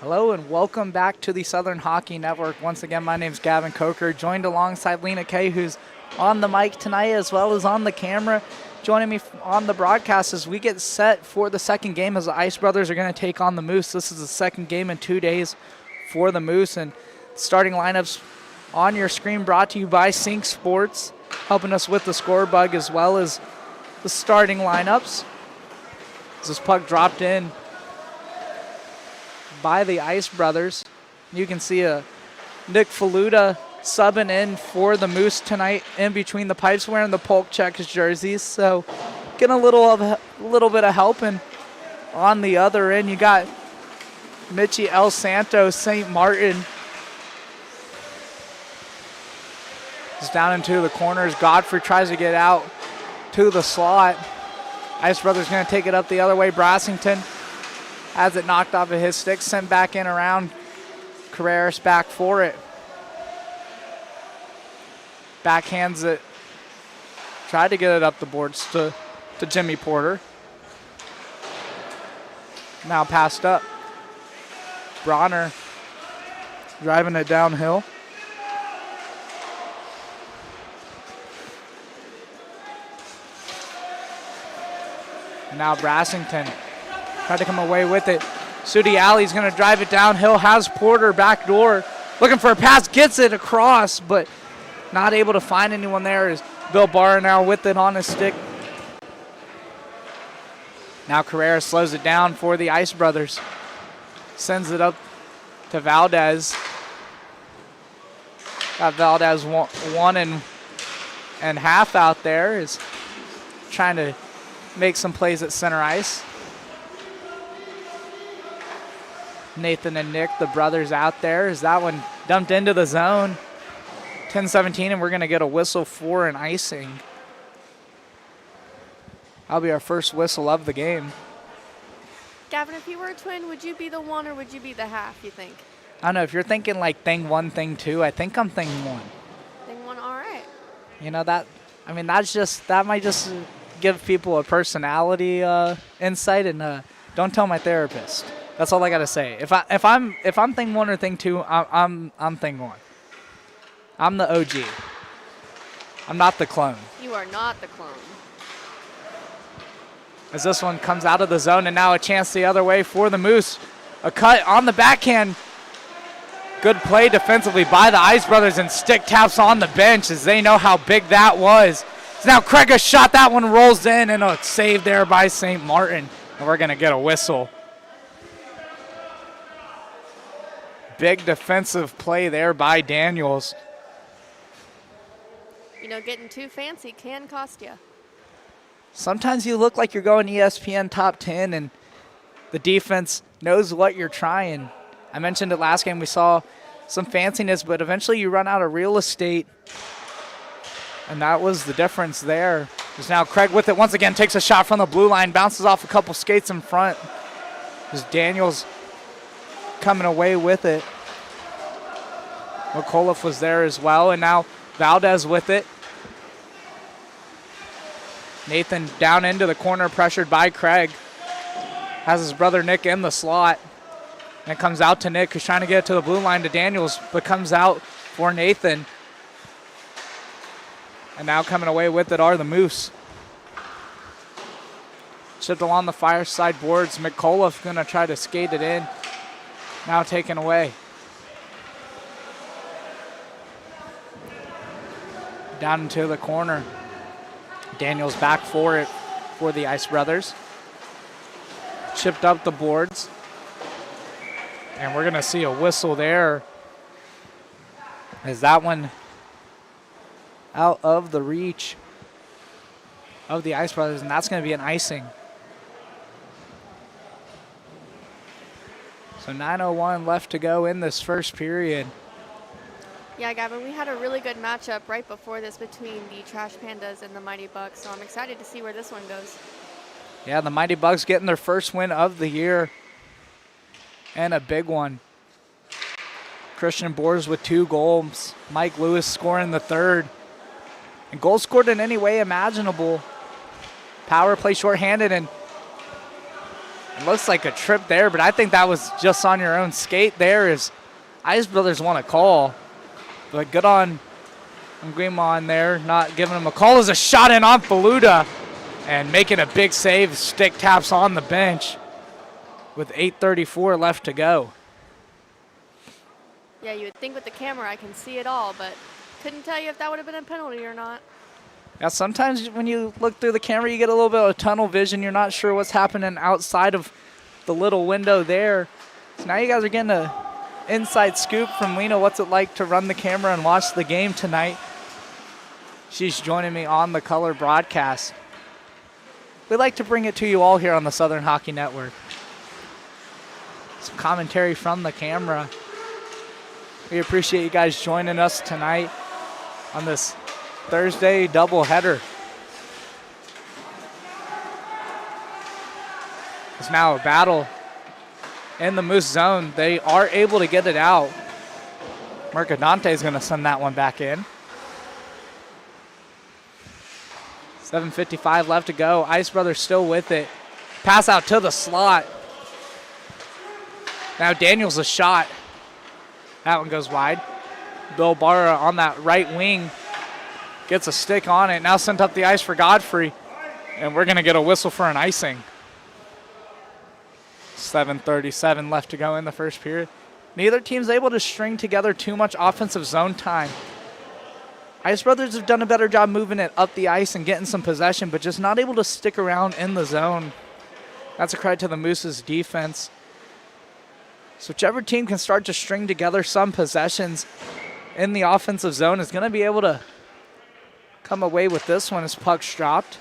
Hello and welcome back to the Southern Hockey Network. Once again, my name is Gavin Coker, joined alongside Lenah, Kaye, who's on the mic tonight as well as on the camera. Joining me on the broadcast as we get set for the second game as the Ice Brothers are going to take on the Moose. This is the second game in 2 days for the Moose, and starting lineups on your screen brought to you by Sync Sports, helping us with the score bug as well as the starting lineups. As this puck dropped in by the Ice Brothers. You can see Nick Faluda subbing in for the Moose tonight in between the pipes wearing the Polk Checkers jerseys. So getting a little bit of help. And on the other end, you got Mitchie El Santos, St. Martin. He's down into the corners. Godfrey tries to get out to the slot. Ice Brothers going to take it up the other way. Brassington has it knocked off of his stick, sent back in around. Carreras back for it. Backhands it. Tried to get it up the boards to Jimmy Porter. Now passed up. Bronner driving it downhill. Now Brassington tried to come away with it. Sudi Alley's going to drive it downhill. Has Porter back door. Looking for a pass. Gets it across, but not able to find anyone there. Is Bill Barr now with it on his stick. Now Carrera slows it down for the Ice Brothers. Sends it up to Valdez. Got Valdez one and half out there. Is trying to make some plays at center ice. Nathan and Nick, the brothers out there, as that one dumped into the zone. 10-17, and we're going to get a whistle for an icing. That'll be our first whistle of the game. Gavin, if you were a twin, would you be the one or would you be the half, you think? I don't know. If you're thinking like thing one, thing two, I think I'm thing one. Thing one, all right. You know, that might just give people a personality insight, and don't tell my therapist. That's all I gotta say. If I'm thing one or thing two, I'm thing one. I'm the OG. I'm not the clone. You are not the clone. As this one comes out of the zone, and now a chance the other way for the Moose. A cut on the backhand. Good play defensively by the Ice Brothers, and stick taps on the bench as they know how big that was. So now Craig a shot. That one rolls in, and a save there by St. Martin. And we're gonna get a whistle. Big defensive play there by Daniels. You know, getting too fancy can cost you. Sometimes you look like you're going ESPN top 10 and the defense knows what you're trying. I mentioned it last game. We saw some fanciness, but eventually you run out of real estate. And that was the difference there. There's now Craig with it once again, takes a shot from the blue line, bounces off a couple skates in front. There's Daniels coming away with it. McAuliffe was there as well, and now Valdez with it. Nathan down into the corner, pressured by Craig. Has his brother Nick in the slot. And it comes out to Nick, who's trying to get it to the blue line to Daniels, but comes out for Nathan. And now coming away with it are the Moose. Chipped along the fire side boards. McAuliffe going to try to skate it in. Now taken away. Down into the corner. Daniels back for it for the Ice Brothers. Chipped up the boards. And we're going to see a whistle there. As that one out of the reach of the Ice Brothers. And that's going to be an icing. So 9:01 left to go in this first period. Yeah, Gavin, we had a really good matchup right before this between the Trash Pandas and the Mighty Bucks, so I'm excited to see where this one goes. Yeah, the Mighty Bucks getting their first win of the year. And a big one. Christian Bors with 2 goals. Mike Lewis scoring the third. And goals scored in any way imaginable. Power play shorthanded, and Looks like a trip there, but I think that was just on your own skate there as Ice Brothers want a call. But good on Nguema there, not giving him a call. As a shot in on Faluda and making a big save. Stick taps on the bench with 8:34 left to go. Yeah, you would think with the camera I can see it all, but couldn't tell you if that would have been a penalty or not. Yeah, sometimes when you look through the camera, you get a little bit of tunnel vision. You're not sure what's happening outside of the little window there. So now you guys are getting an inside scoop from Lenah. What's it like to run the camera and watch the game tonight? She's joining me on the color broadcast. We like to bring it to you all here on the Southern Hockey Network. Some commentary from the camera. We appreciate you guys joining us tonight on this Thursday doubleheader. It's now a battle in the Moose zone. They are able to get it out. Mercadante is going to send that one back in. 7:55 left to go. Ice Brothers still with it. Pass out to the slot. Now Daniels a shot. That one goes wide. Bill Barra on that right wing gets a stick on it. Now sent up the ice for Godfrey. And we're going to get a whistle for an icing. 7:37 left to go in the first period. Neither team's able to string together too much offensive zone time. Ice Brothers have done a better job moving it up the ice and getting some possession, but just not able to stick around in the zone. That's a credit to the Moose's defense. So whichever team can start to string together some possessions in the offensive zone is going to be able to come away with this one as puck's dropped.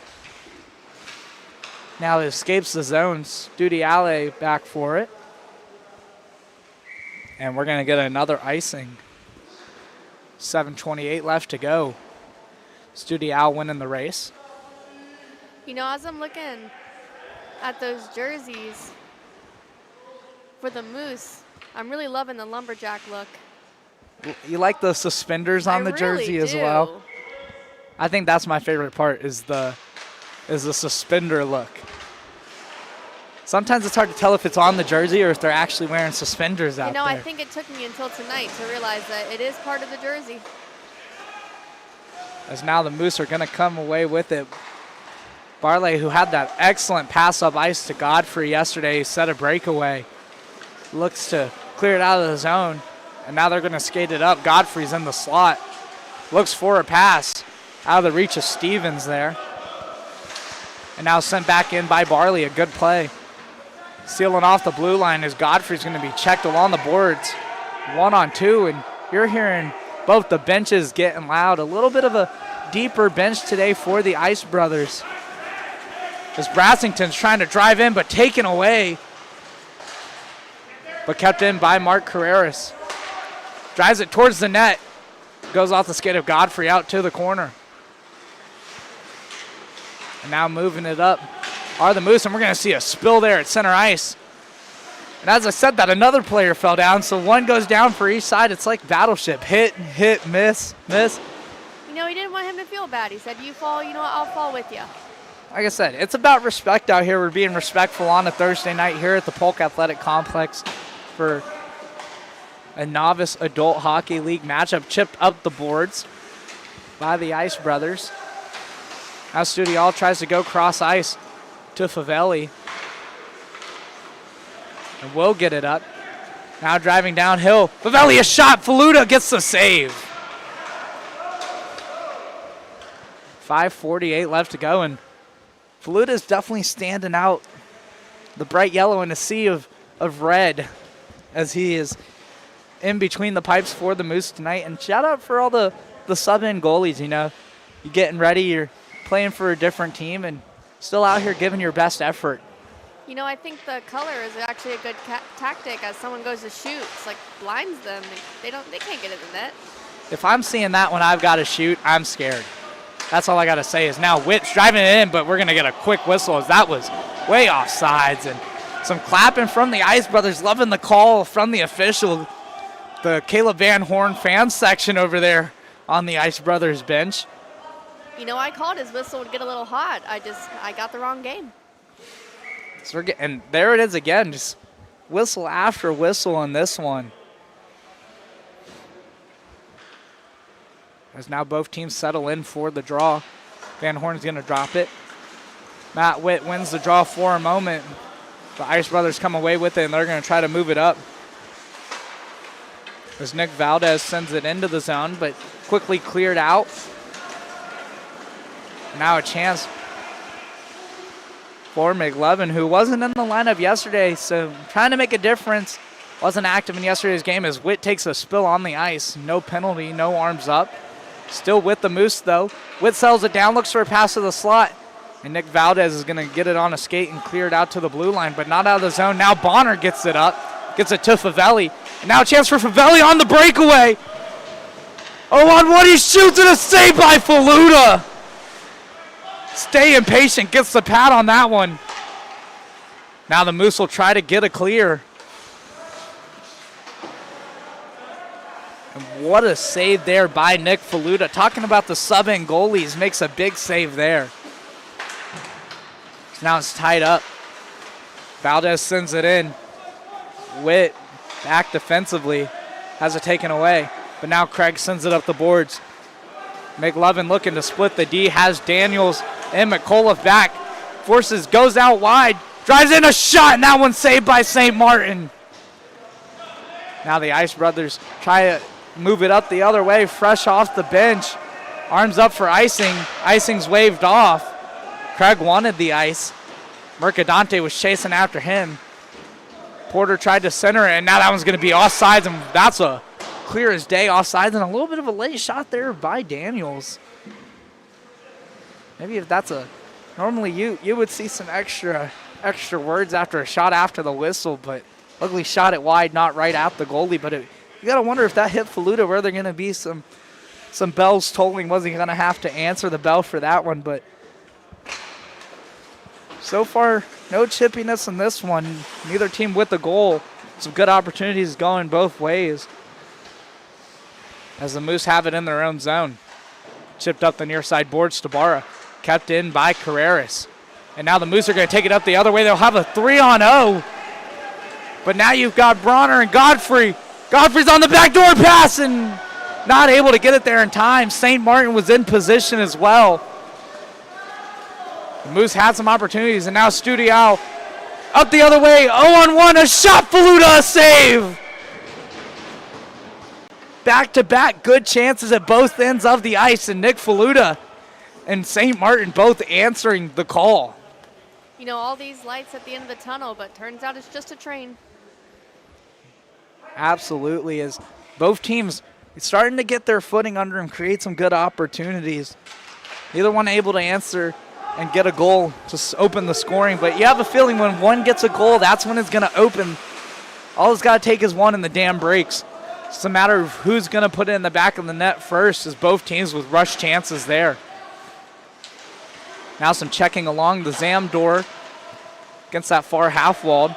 Now it escapes the zone. Studi Ale back for it. And we're going to get another icing. 7:28 left to go. Studi Ale winning the race. You know, as I'm looking at those jerseys for the Moose, I'm really loving the lumberjack look. You like the suspenders on the jersey really as well? I think that's my favorite part is the suspender look. Sometimes it's hard to tell if it's on the jersey or if they're actually wearing suspenders out there. You know, I think it took me until tonight to realize that it is part of the jersey. As now the Moose are going to come away with it. Barley, who had that excellent pass up ice to Godfrey yesterday, set a breakaway. Looks to clear it out of the zone. And now they're going to skate it up. Godfrey's in the slot. Looks for a pass out of the reach of Stevens there. And now sent back in by Barley. A good play. Sealing off the blue line as Godfrey's going to be checked along the boards. 1-on-2, and you're hearing both the benches getting loud. A little bit of a deeper bench today for the Ice Brothers. As Brassington's trying to drive in, but taken away. But kept in by Mark Carreras. Drives it towards the net. Goes off the skate of Godfrey out to the corner. And now moving it up are the Moose, and we're going to see a spill there at center ice. And as I said that, another player fell down, so one goes down for each side. It's like Battleship. Hit, hit, miss, miss. You know, he didn't want him to feel bad. He said, you fall, you know what, I'll fall with you. Like I said, it's about respect out here. We're being respectful on a Thursday night here at the Polk Athletic Complex for a novice adult hockey league matchup. Chipped up the boards by the Ice Brothers. Now Studial tries to go cross ice to Favelli. And will get it up. Now driving downhill. Favelli a shot. Faluda gets the save. 5:48 left to go, and Faluda is definitely standing out. The bright yellow in a sea of red as he is in between the pipes for the Moose tonight. And shout out for all the sub-in goalies, you know. You're getting ready, you're playing for a different team, and still out here giving your best effort. You know, I think the color is actually a good tactic as someone goes to shoot. It's like blinds them. They can't get in the net. If I'm seeing that when I've got to shoot, I'm scared. That's all I got to say is now Witt's driving it in, but we're going to get a quick whistle as that was way off sides. And some clapping from the Ice Brothers, loving the call from the official. The Caleb Van Horn fan section over there on the Ice Brothers bench. You know, I called his whistle would get a little hot. I got the wrong game. So and there it is again, just whistle after whistle on this one. As now both teams settle in for the draw. Van Horn's going to drop it. Matt Witt wins the draw for a moment. The Ice Brothers come away with it, and they're going to try to move it up. As Nick Valdez sends it into the zone, but quickly cleared out. Now a chance for McLevin, who wasn't in the lineup yesterday, so trying to make a difference. Wasn't active in yesterday's game as Witt takes a spill on the ice. No penalty, no arms up. Still with the Moose, though. Witt sells it down, looks for a pass to the slot. And Nick Valdez is going to get it on a skate and clear it out to the blue line, but not out of the zone. Now Bonner gets it up, gets it to Favelli. And now a chance for Favelli on the breakaway. 0-on-1, he shoots, and a save by Faluda. Stay impatient, gets the pad on that one. Now the Moose will try to get a clear. And what a save there by Nick Faluda. Talking about the sub-in goalies, makes a big save there. Now it's tied up. Valdez sends it in. Witt back defensively, has it taken away. But now Craig sends it up the boards. McLevin looking to split the D, has Daniels and McCullough back. Forces, goes out wide, drives in a shot, and that one's saved by St. Martin. Now the Ice Brothers try to move it up the other way, fresh off the bench. Arms up for icing. Icing's waved off. Craig wanted the ice. Mercadante was chasing after him. Porter tried to center it, and now that one's going to be offsides, and that's a clear as day offsides, and a little bit of a late shot there by Daniels. Maybe if that's a, normally you would see some extra words after a shot after the whistle, but luckily shot it wide, not right at the goalie. But you got to wonder if that hit Faluda, where they're going to be some bells tolling. Was he going to have to answer the bell for that one? But so far, no chippiness in this one. Neither team with the goal. Some good opportunities going both ways. As the Moose have it in their own zone. Chipped up the near side boards to Barra. Kept in by Carreras. And now the Moose are going to take it up the other way. They'll have a 3-on-0. But now you've got Bronner and Godfrey. Godfrey's on the backdoor pass and not able to get it there in time. St. Martin was in position as well. The Moose had some opportunities, and now Studiao up the other way. 0-on-1, a shot, Faluda, a save. Back-to-back good chances at both ends of the ice, and Nick Faluda and St. Martin both answering the call. You know, all these lights at the end of the tunnel, but turns out it's just a train. Absolutely, as both teams starting to get their footing under them, create some good opportunities. Neither one able to answer and get a goal to open the scoring, but you have a feeling when one gets a goal, that's when it's going to open. All it's got to take is one and the dam breaks. It's a matter of who's going to put it in the back of the net first, as both teams with rush chances there. Now some checking along the Zam door against that far half wall.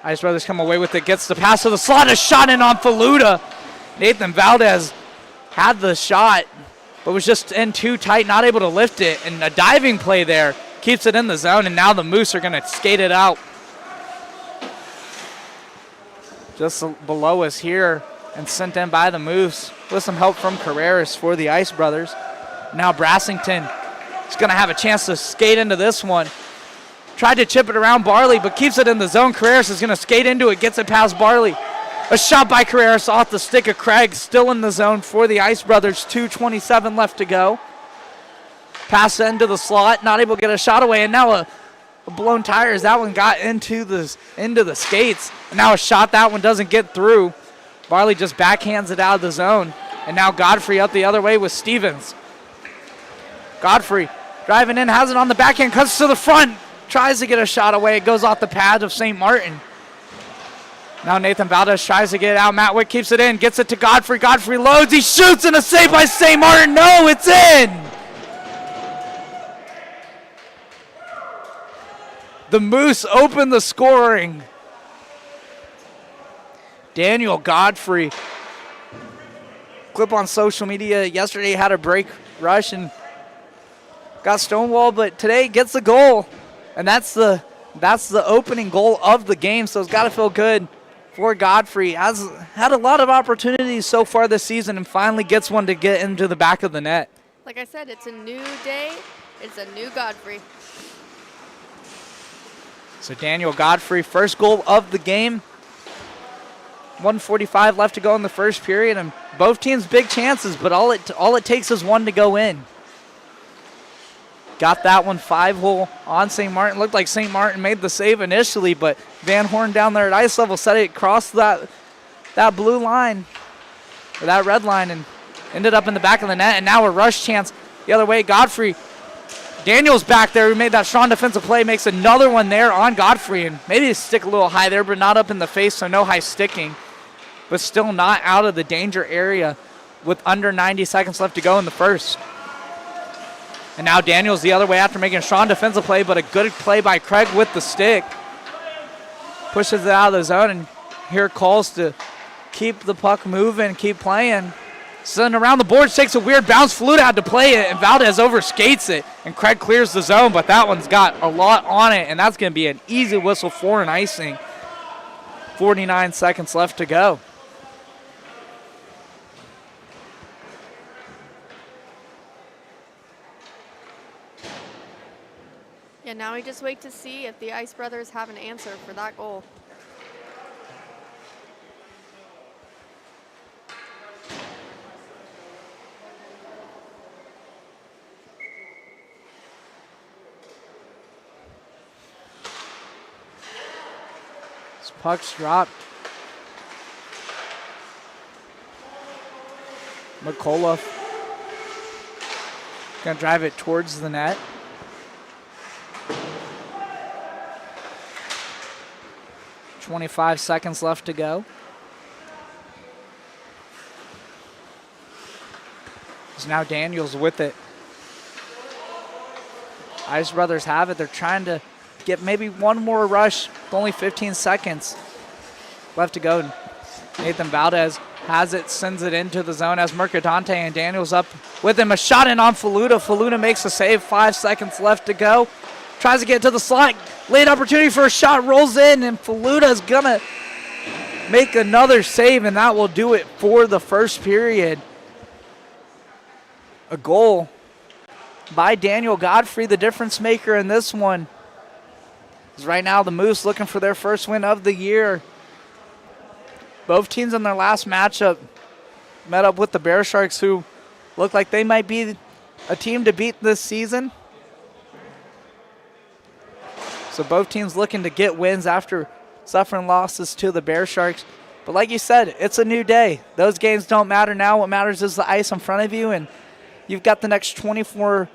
Ice Brothers come away with it, gets the pass to the slot, a shot in on Faluda. Nathan Valdez had the shot, but was just in too tight, not able to lift it, and a diving play there keeps it in the zone, and now the Moose are going to skate it out. Just below us here, and sent in by the Moose with some help from Carreras for the Ice Brothers. Now Brassington is going to have a chance to skate into this one. Tried to chip it around Barley, but keeps it in the zone. Carreras is going to skate into it, gets it past Barley. A shot by Carreras off the stick of Craig, still in the zone for the Ice Brothers. 2:27 left to go. Pass into the slot, not able to get a shot away, and now a blown tire as that one got into the skates. And now a shot, that one doesn't get through. Barley just backhands it out of the zone. And now Godfrey up the other way with Stevens. Godfrey driving in, has it on the backhand, cuts to the front, tries to get a shot away. It goes off the pads of St. Martin. Now Nathan Valdez tries to get it out. Matt Witt keeps it in, gets it to Godfrey. Godfrey loads, he shoots, and a save by St. Martin. No, it's in! The Moose open the scoring. Daniel Godfrey. Clip on social media yesterday, had a break rush and got stonewalled, but today gets the goal. And that's the That's the opening goal of the game, so it's got to feel good for Godfrey. Has had a lot of opportunities so far this season and finally gets one to get into the back of the net. Like I said, it's a new day. It's a new Godfrey. So Daniel Godfrey, first goal of the game. 1:45 left to go in the first period, and both teams big chances, but all it takes is one to go in. Got that one 5-hole on St. Martin. Looked like St. Martin made the save initially, but Van Horn down there at ice level set it across that blue line, or that red line, and ended up in the back of the net. And now a rush chance the other way. Godfrey, Daniel's back there, who made that strong defensive play, makes another one there on Godfrey, and maybe stick a little high there, but not up in the face, so no high sticking. But still not out of the danger area with under 90 seconds left to go in the first. And now Daniel's the other way after making a strong defensive play, but a good play by Craig with the stick. Pushes it out of the zone, and here calls to keep the puck moving, keep playing. Sending around the boards, takes a weird bounce. Faluda had to play it, and Valdez overskates it. And Craig clears the zone, but that one's got a lot on it, and that's going to be an easy whistle for an icing. 49 seconds left to go. Yeah, now we just wait to see if the Ice Brothers have an answer for that goal. This puck's dropped. McCullough gonna drive it towards the net. .25 seconds left to go. So now Daniels with it. Ice Brothers have it. They're trying to get maybe one more rush with only 15 seconds left to go. Nathan Valdez has it, sends it into the zone as Mercadante, and Daniels up with him. A shot in on Faluda. Faluda makes a save. 5 seconds left to go. Tries to get to the slot. Late opportunity for a shot. Rolls in, and Faluda's going to make another save, and that will do it for the first period. A goal by Daniel Godfrey, the difference maker in this one. Right now, the Moose looking for their first win of the year. Both teams in their last matchup met up with the Bear Sharks, who look like they might be a team to beat this season. So both teams looking to get wins after suffering losses to the Bear Sharks. But like you said, it's a new day. Those games don't matter now. What matters is the ice in front of you, and you've got the next 24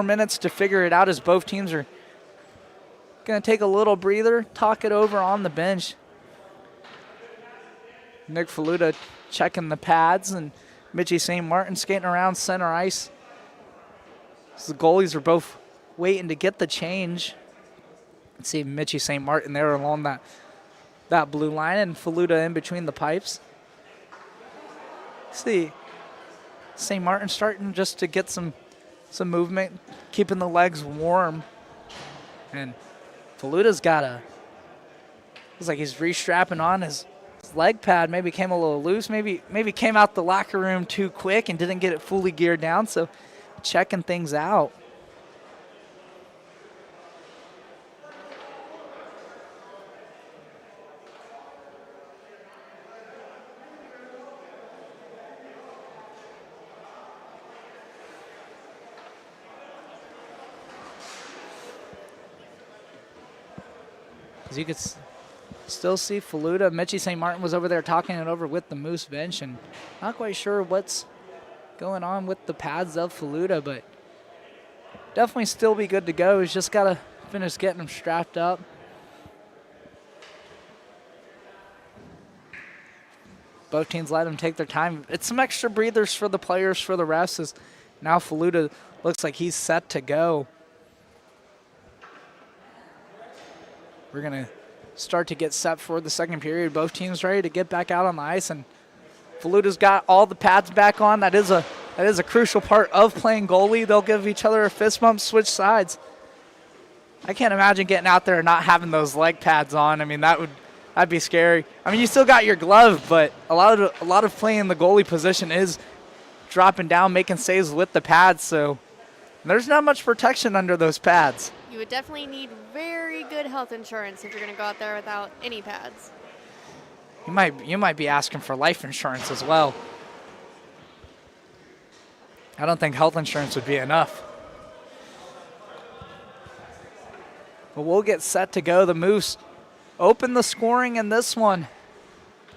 minutes to figure it out as both teams are going to take a little breather, talk it over on the bench. Nick Faluda checking the pads, and Mitchie St. Martin skating around center ice. So the goalies are both waiting to get the change. Let's see Mitchie St. Martin there along that blue line, and Faluda in between the pipes. See St. Martin starting just to get some movement, keeping the legs warm. And Faluda's got looks like he's restrapping on his leg pad. Maybe came a little loose. Maybe came out the locker room too quick and didn't get it fully geared down. So checking things out. As you could still see Faluda, Mitchie St. Martin was over there talking it over with the Moose bench, and not quite sure what's going on with the pads of Faluda, but definitely still be good to go. He's just got to finish getting them strapped up. Both teams let them take their time. It's some extra breathers for the players, for the refs, as now Faluda looks like he's set to go. We're going to start to get set for the second period. Both teams ready to get back out on the ice, and Faluda's got all the pads back on. That is a crucial part of playing goalie. They'll give each other a fist bump, switch sides. I can't imagine getting out there and not having those leg pads on. I mean, that'd be scary. I mean, you still got your glove, but a lot of playing the goalie position is dropping down, making saves with the pads, so there's not much protection under those pads. You would definitely need very good health insurance if you're going to go out there without any pads. You might be asking for life insurance as well. I don't think health insurance would be enough. But we'll get set to go. The Moose open the scoring in this one.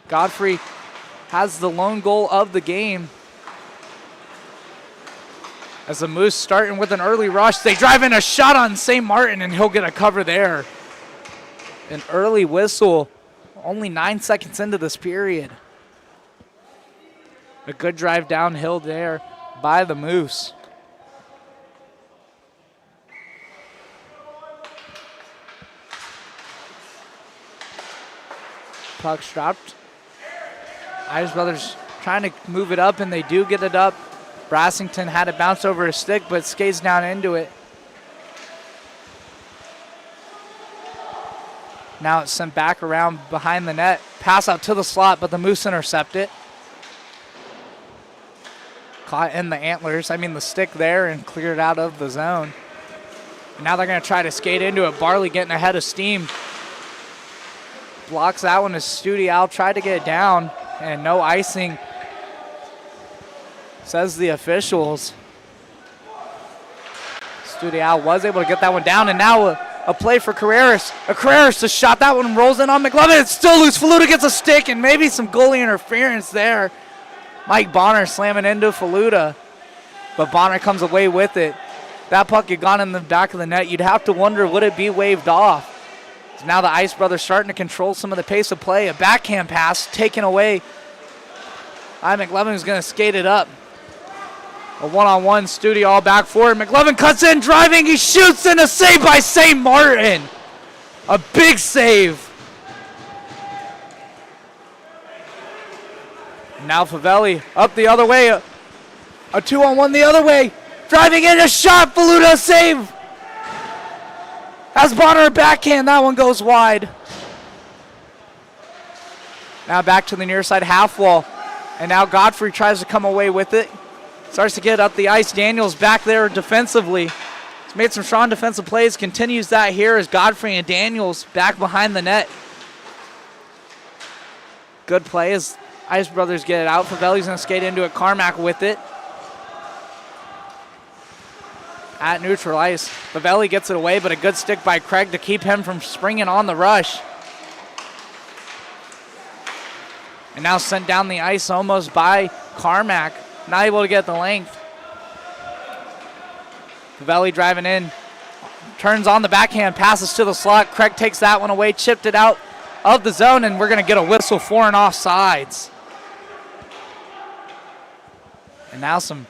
Godfrey has the lone goal of the game. As the Moose starting with an early rush, they drive in a shot on St. Martin, and he'll get a cover there. An early whistle, only 9 seconds into this period. A good drive downhill there by the Moose. Puck's dropped. Irish Brothers trying to move it up, and they do get it up. Brassington had it bounce over his stick, but skates down into it. Now it's sent back around behind the net. Pass out to the slot, but the Moose intercept it. Caught in the antlers, the stick there, and cleared out of the zone. And now they're going to try to skate into it. Barley getting ahead of steam. Blocks that one as Studial tried to get it down, and no icing, says the officials. Studial was able to get that one down, and now a play for Carreras. Carreras just shot that one, rolls in on McLovin. It's still loose. Faluda gets a stick, and maybe some goalie interference there. Mike Bonner slamming into Faluda, but Bonner comes away with it. That puck had gone in the back of the net. You'd have to wonder, would it be waved off? So now the Ice Brothers starting to control some of the pace of play. A backhand pass taken away. McLovin is going to skate it up. A one-on-one, Studio all back forward. McLovin cuts in, driving. He shoots, in a save by St. Martin. A big save. Now Favelli up the other way. A two-on-one the other way. Driving in, a shot. Faluda save. Has Bonner a backhand. That one goes wide. Now back to the near side half wall. And now Godfrey tries to come away with it. Starts to get up the ice. Daniels back there defensively. He's made some strong defensive plays. Continues that here as Godfrey and Daniels back behind the net. Good play as Ice Brothers get it out. Favelli's going to skate into it. Carmack with it. At neutral ice. Favelli gets it away, but a good stick by Craig to keep him from springing on the rush. And now sent down the ice almost by Carmack. Not able to get the length. Favelli driving in. Turns on the backhand, passes to the slot. Craig takes that one away, chipped it out of the zone, and we're going to get a whistle for an offsides. And now some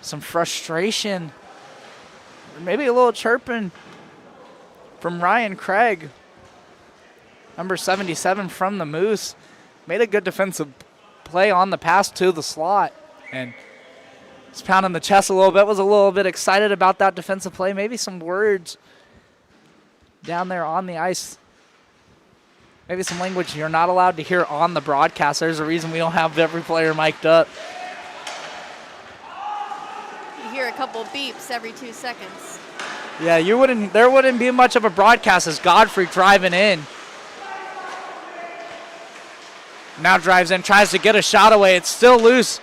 frustration. Maybe a little chirping from Ryan Craig. Number 77 from the Moose. Made a good defensive play on the pass to the slot. And he's pounding the chest a little bit. Was a little bit excited about that defensive play. Maybe some words down there on the ice. Maybe some language you're not allowed to hear on the broadcast. There's a reason we don't have every player mic'd up. You hear a couple beeps every 2 seconds. Yeah, there wouldn't be much of a broadcast as Godfrey driving in. Now drives in, tries to get a shot away. It's still loose.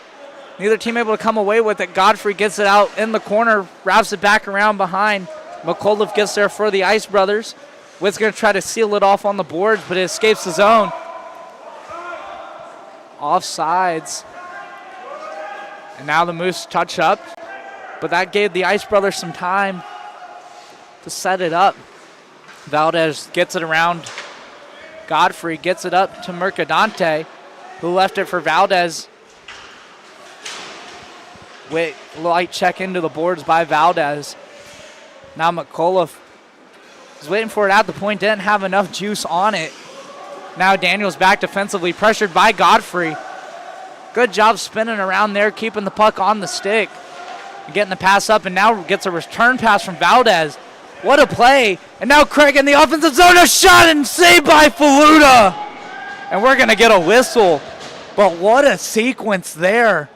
Neither team able to come away with it. Godfrey gets it out in the corner, wraps it back around behind. McAuliffe gets there for the Ice Brothers. Witt's going to try to seal it off on the boards, but it escapes the zone. Offsides. And now the Moose touch up, but that gave the Ice Brothers some time to set it up. Valdez gets it around. Godfrey gets it up to Mercadante, who left it for Valdez. With light check into the boards by Valdez. Now McAuliffe is waiting for it at the point, didn't have enough juice on it. Now Daniels back defensively, pressured by Godfrey. Good job spinning around there, keeping the puck on the stick. Getting the pass up, and now gets a return pass from Valdez. What a play. And now Craig in the offensive zone, a shot and saved by Faluda. And we're going to get a whistle. But what a sequence there.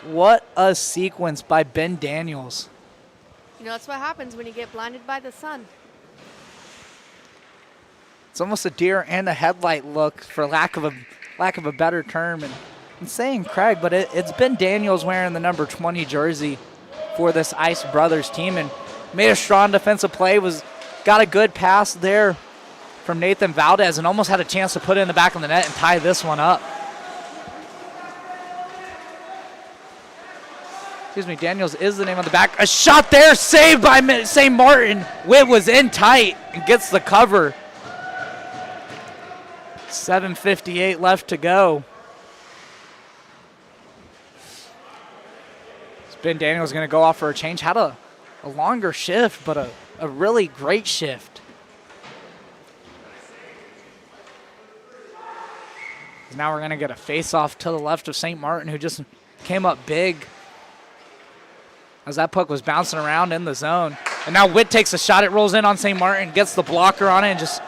What a sequence by Ben Daniels. You know, that's what happens when you get blinded by the sun. It's almost a deer and a headlight look, for lack of a better term. And I'm saying Craig, but it's Ben Daniels wearing the number 20 jersey for this Ice Brothers team, and made a strong defensive play. Got a good pass there from Nathan Valdez, and almost had a chance to put it in the back of the net and tie this one up. Excuse me, Daniels is the name on the back. A shot there, saved by St. Martin. Witt was in tight and gets the cover. 7:58 left to go. Ben Daniels going to go off for a change. Had a longer shift, but a really great shift. Now we're going to get a face-off to the left of St. Martin, who just came up big as that puck was bouncing around in the zone. And now Witt takes a shot. It rolls in on St. Martin, gets the blocker on it, and just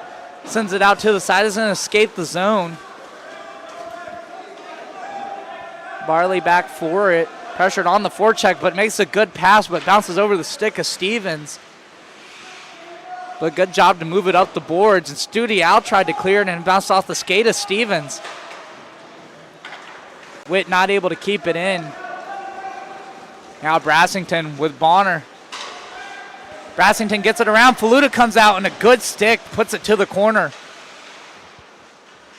sends it out to the side. It's going to escape the zone. Barley back for it. Pressured on the forecheck, but makes a good pass, but bounces over the stick of Stevens. But good job to move it up the boards. And Studial tried to clear it and bounced off the skate of Stevens. Witt not able to keep it in. Now Brassington with Bonner. Brassington gets it around. Faluda comes out and a good stick, puts it to the corner.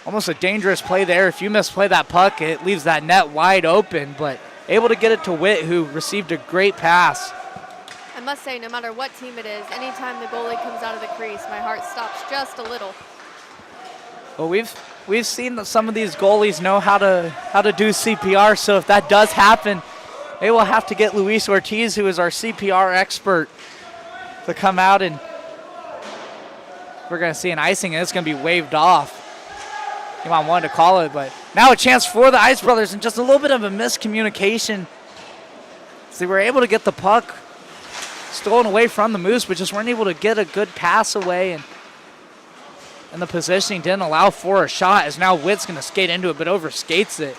Almost a dangerous play there. If you misplay that puck, it leaves that net wide open, but able to get it to Witt, who received a great pass. I must say, no matter what team it is, anytime the goalie comes out of the crease, my heart stops just a little. Well, we've seen that some of these goalies know how to do CPR, so if that does happen, they will have to get Luis Ortiz, who is our CPR expert, to come out, and we're going to see an icing, and it's going to be waved off. You might want to call it, but now a chance for the Ice Brothers, and just a little bit of a miscommunication. So they were able to get the puck stolen away from the Moose, but just weren't able to get a good pass away, and the positioning didn't allow for a shot, as now Witt's going to skate into it, but overskates it.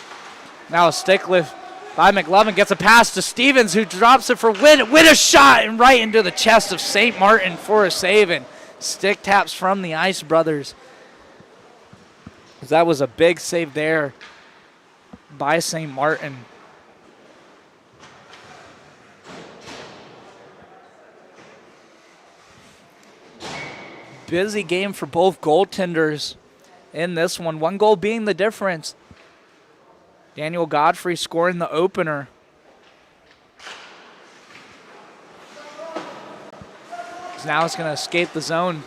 Now a stick lift by McLovin, gets a pass to Stevens, who drops it for Witt. Witt a shot, and right into the chest of St. Martin for a save, and stick taps from the Ice Brothers. That was a big save there by St. Martin. Busy game for both goaltenders in this one. One goal being the difference. Daniel Godfrey scoring the opener. Now it's going to escape the zone.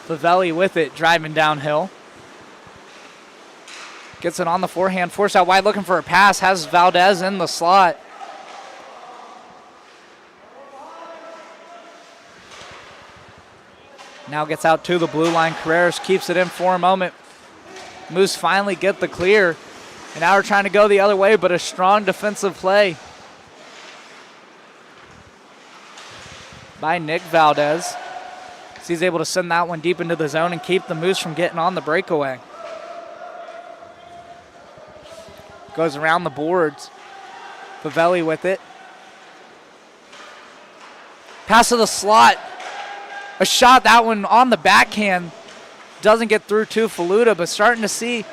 Favelli with it, driving downhill. Gets it on the forehand, forced out wide, looking for a pass. Has Valdez in the slot. Now gets out to the blue line. Carreras keeps it in for a moment. Moose finally get the clear. And now we're trying to go the other way, but a strong defensive play by Nick Valdez. He's able to send that one deep into the zone and keep the Moose from getting on the breakaway. Goes around the boards. Favelli with it. Pass to the slot. A shot, that one on the backhand. Doesn't get through to Faluda, but starting to see,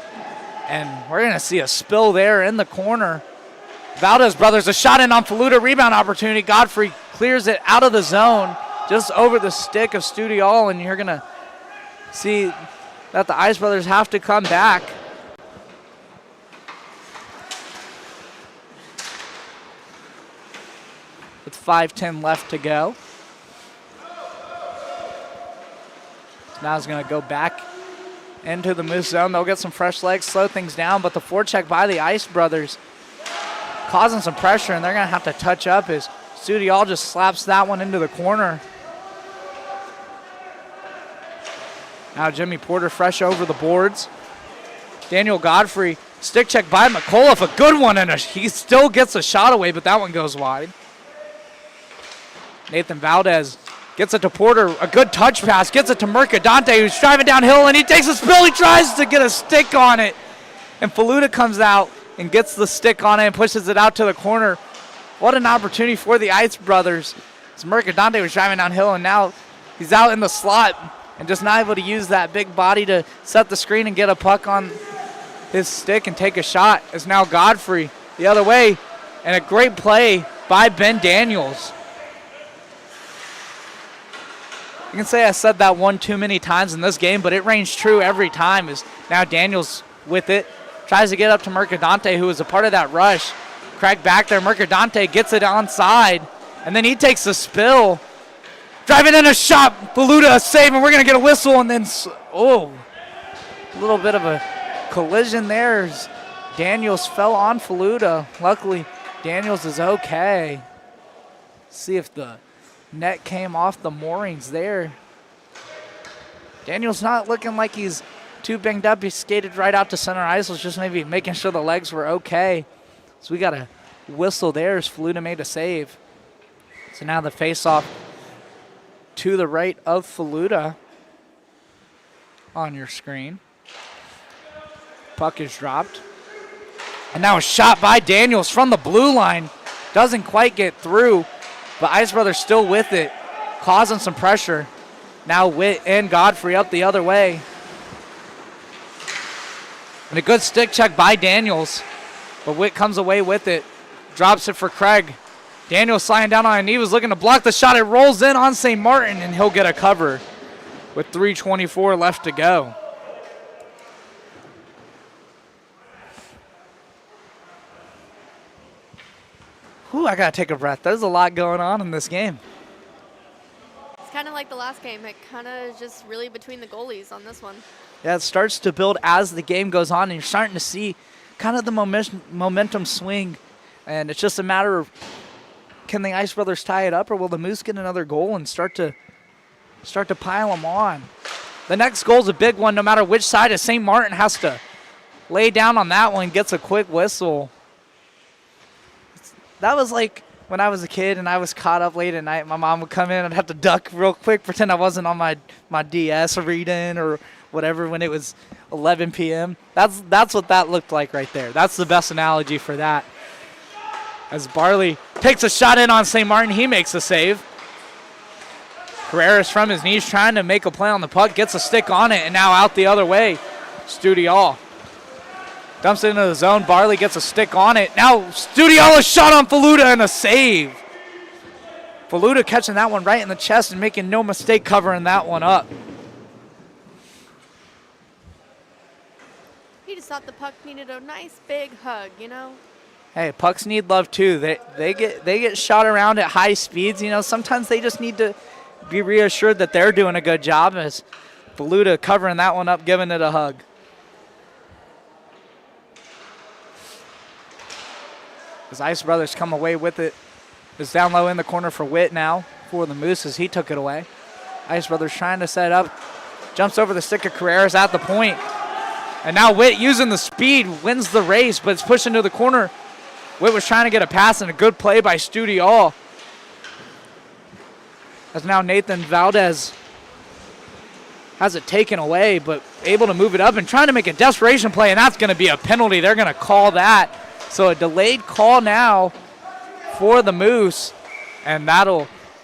and we're going to see a spill there in the corner. Valdez brothers, a shot in on Faluda, rebound opportunity. Godfrey clears it out of the zone, just over the stick of Studial, and you're going to see that the Ice Brothers have to come back. With 5:10 left to go. Now he's going to go back into the Moose zone. They'll get some fresh legs, slow things down, but the forecheck by the Ice Brothers causing some pressure, and they're going to have to touch up as Studial just slaps that one into the corner. Now Jimmy Porter fresh over the boards. Daniel Godfrey Stick check by McAuliffe, a good one, and he still gets a shot away, but that one goes wide. Nathan Valdez gets it to Porter, a good touch pass, gets it to Mercadante, who's driving downhill, and he takes a spill. He tries to get a stick on it, and Faluda comes out and gets the stick on it and pushes it out to the corner. What an opportunity for the Ice Brothers. As Mercadante was driving downhill, and now he's out in the slot and just not able to use that big body to set the screen and get a puck on his stick and take a shot. It's now Godfrey the other way, and a great play by Ben Daniels. You can say I said that one too many times in this game, but it rings true every time. Is now Daniels with it, tries to get up to Mercadante, who was a part of that rush. Craig back there, Mercadante gets it onside, and then he takes the spill. Driving in a shot, Faluda a save, and we're going to get a whistle, and then, a little bit of a collision there as Daniels fell on Faluda. Luckily, Daniels is okay. See if the net came off the moorings there. Daniels not looking like he's too banged up. He skated right out to center ice, was just maybe making sure the legs were okay. So we got a whistle there as Faluda made a save. So now the face-off to the right of Faluda on your screen. Puck is dropped. And now a shot by Daniels from the blue line. Doesn't quite get through, but Ice Brothers still with it, causing some pressure. Now Witt and Godfrey up the other way. And a good stick check by Daniels, but Witt comes away with it. Drops it for Craig. Daniels sliding down on a knee, was looking to block the shot. It rolls in on St. Martin, and he'll get a cover with 3:24 left to go. Whew, I got to take a breath. There's a lot going on in this game. It's kind of like the last game. It kind of is just really between the goalies on this one. Yeah, it starts to build as the game goes on, and you're starting to see kind of the momentum swing. And it's just a matter of, can the Ice Brothers tie it up, or will the Moose get another goal and start to pile them on? The next goal is a big one, no matter which side. As St. Martin has to lay down on that one, gets a quick whistle. That was like when I was a kid and I was caught up late at night. My mom would come in and I'd have to duck real quick, pretend I wasn't on my DS reading or whatever when it was 11 p.m. That's what that looked like right there. That's the best analogy for that. As Barley takes a shot in on St. Martin, he makes a save. Carreras from his knees trying to make a play on the puck, gets a stick on it, and now out the other way. Studial dumps it into the zone. Barley gets a stick on it. Now Studial a shot on Faluda and a save. Faluda catching that one right in the chest and making no mistake covering that one up. He just thought the puck needed a nice big hug, you know? Hey, pucks need love too. They get shot around at high speeds. You know, sometimes they just need to be reassured that they're doing a good job. As Faluda covering that one up, giving it a hug. As Ice Brothers come away with it, it's down low in the corner for Witt now for the Moose as he took it away. Ice Brothers trying to set up, jumps over the stick of Carreras at the point. And now Witt using the speed wins the race, but it's pushed into the corner. Witt was trying to get a pass and a good play by Studial. As now Nathan Valdez has it taken away, but able to move it up and trying to make a desperation play, and that's going to be a penalty. They're going to call that. So a delayed call now for the Moose, and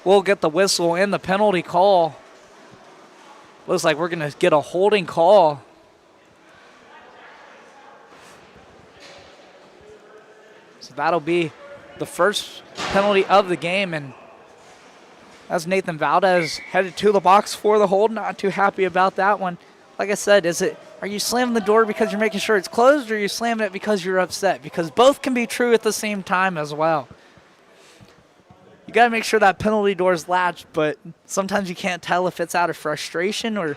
we'll get the whistle and the penalty call. Looks like we're going to get a holding call. So that'll be the first penalty of the game, and as Nathan Valdez headed to the box for the hold, not too happy about that one. Like I said, are you slamming the door because you're making sure it's closed, or are you slamming it because you're upset? Because both can be true at the same time as well. You got to make sure that penalty door is latched, but sometimes you can't tell if it's out of frustration or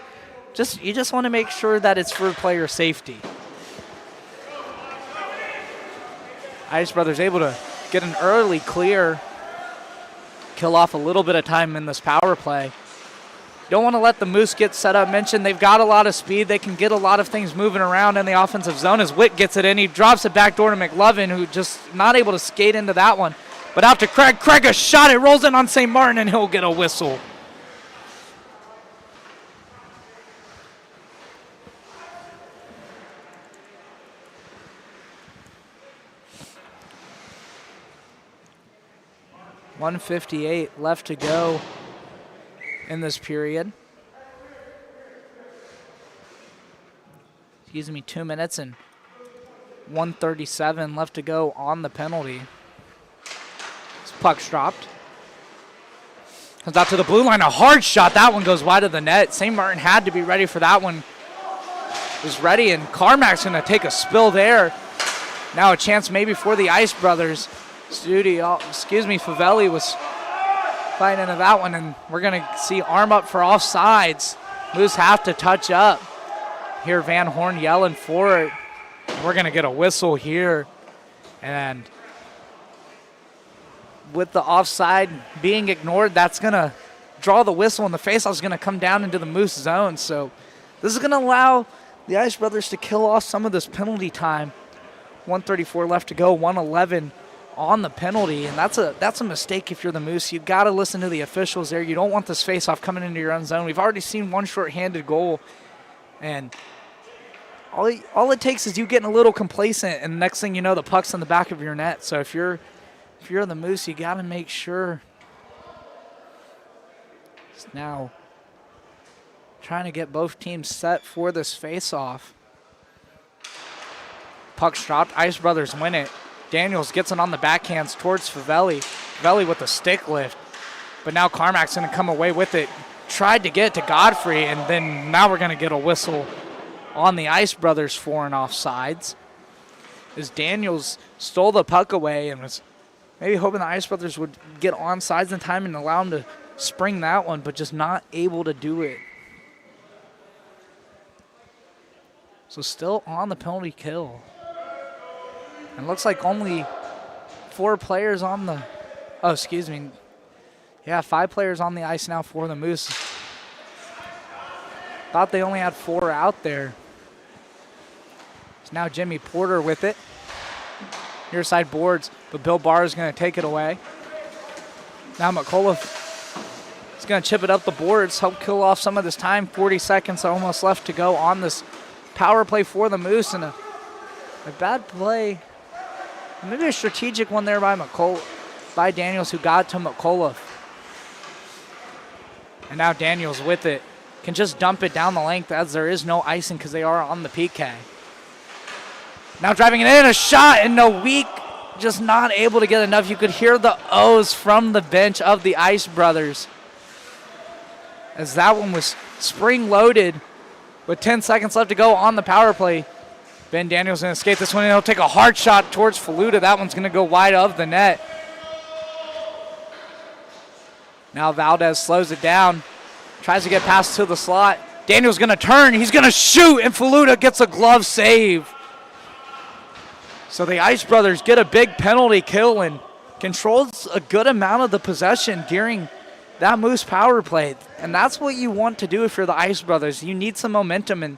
you just want to make sure that it's for player safety. Ice Brothers able to get an early clear, kill off a little bit of time in this power play. Don't want to let the Moose get set up. Mentioned they've got a lot of speed. They can get a lot of things moving around in the offensive zone as Witt gets it in. He drops it back door to McLovin, who just not able to skate into that one. But out to Craig. Craig a shot. It rolls in on St. Martin, and he'll get a whistle. .158 left to go in this period. Excuse me, 2 minutes and 1:37 left to go on the penalty. This puck's dropped. Comes out to the blue line, a hard shot. That one goes wide of the net. St. Martin had to be ready for that one. Was ready, and Carmack's going to take a spill there. Now a chance maybe for the Ice Brothers. Favelli was fighting into that one, and we're going to see arm up for offsides. Moose have to touch up. Hear Van Horn yelling for it. We're going to get a whistle here. And with the offside being ignored, that's going to draw the whistle, and the faceoff is going to come down into the Moose zone. So this is going to allow the Ice Brothers to kill off some of this penalty time. 1:34 left to go, 1:11 on the penalty, and that's a mistake if you're the Moose. You've got to listen to the officials there. You don't want this faceoff coming into your own zone. We've already seen one shorthanded goal, and all it takes is you getting a little complacent, and the next thing you know, the puck's in the back of your net. So if you're the Moose, you got to make sure. It's now trying to get both teams set for this faceoff. Puck's dropped. Ice Brothers win it. Daniels gets it on the backhands towards Favelli. Favelli with a stick lift. But now Carmack's going to come away with it. Tried to get it to Godfrey, and then now we're going to get a whistle on the Ice Brothers for an offsides. As Daniels stole the puck away and was maybe hoping the Ice Brothers would get onsides in time and allow him to spring that one, but just not able to do it. So still on the penalty kill. And looks like only 4 players on the, oh, excuse me. Yeah, 5 players on the ice now for the Moose. Thought they only had 4 out there. It's now Jimmy Porter with it. Near side boards, but Bill Barr is going to take it away. Now McCullough is going to chip it up the boards, help kill off some of this time. 40 seconds almost left to go on this power play for the Moose, and a bad play. Maybe a strategic one there by Daniels, who got to McCullough. And now Daniels with it. Can just dump it down the length as there is no icing because they are on the PK. Now driving it in, a shot, and no weak, just not able to get enough. You could hear the O's from the bench of the Ice Brothers, as that one was spring-loaded with 10 seconds left to go on the power play. Ben Daniels going to skate this one, and he'll take a hard shot towards Faluda. That one's going to go wide of the net. Now Valdez slows it down, tries to get past to the slot. Daniels going to turn, he's going to shoot, and Faluda gets a glove save. So the Ice Brothers get a big penalty kill and controls a good amount of the possession during that Moose power play. And that's what you want to do if you're the Ice Brothers. You need some momentum, and